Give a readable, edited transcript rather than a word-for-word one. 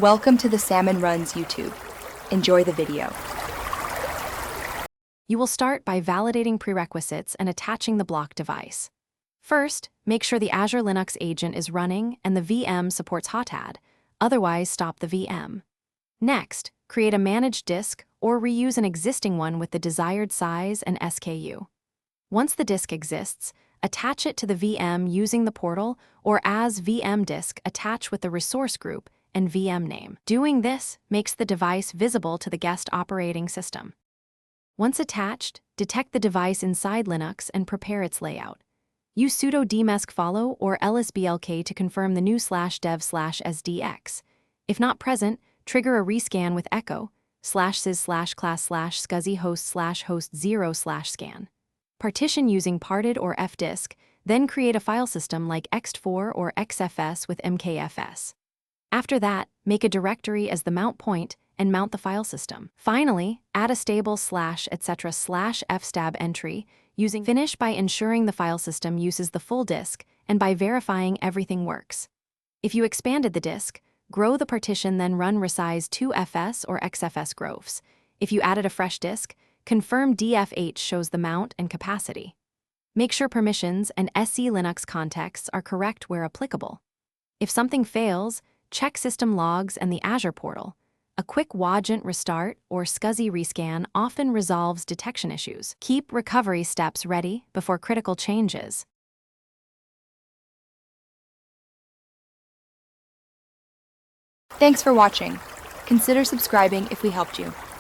Welcome to the Salmon Runs YouTube. Enjoy the video. You will start by validating prerequisites and attaching the block device. First, make sure the Azure Linux agent is running and the VM supports Hotad, otherwise stop the VM. Next, create a managed disk or reuse an existing one with the desired size and SKU. Once the disk exists, attach it to the VM using the portal or as VM disk attach with the resource group and VM name. Doing this makes the device visible to the guest operating system. Once attached, detect the device inside Linux and prepare its layout. Use sudo dmesg-follow or lsblk to confirm the new /dev/sdx. If not present, trigger a rescan with echo /sys/class/scuzzy host/host0/scan. Partition using parted or fdisk, then create a file system like ext4 or xfs with mkfs. After that, make a directory as the mount point and mount the file system. Finally, add a stable /etc/fstab entry using finish by ensuring the file system uses the full disk and by verifying everything works. If you expanded the disk, grow the partition, then run resize 2fs or xfs groves. If you added a fresh disk, confirm dfh shows the mount and capacity. Make sure permissions and SC Linux contexts are correct where applicable. If something fails, check system logs and the Azure portal. A quick wagent restart or SCSI rescan often resolves detection issues. Keep recovery steps ready before critical changes. Thanks for watching. Consider subscribing if we helped you.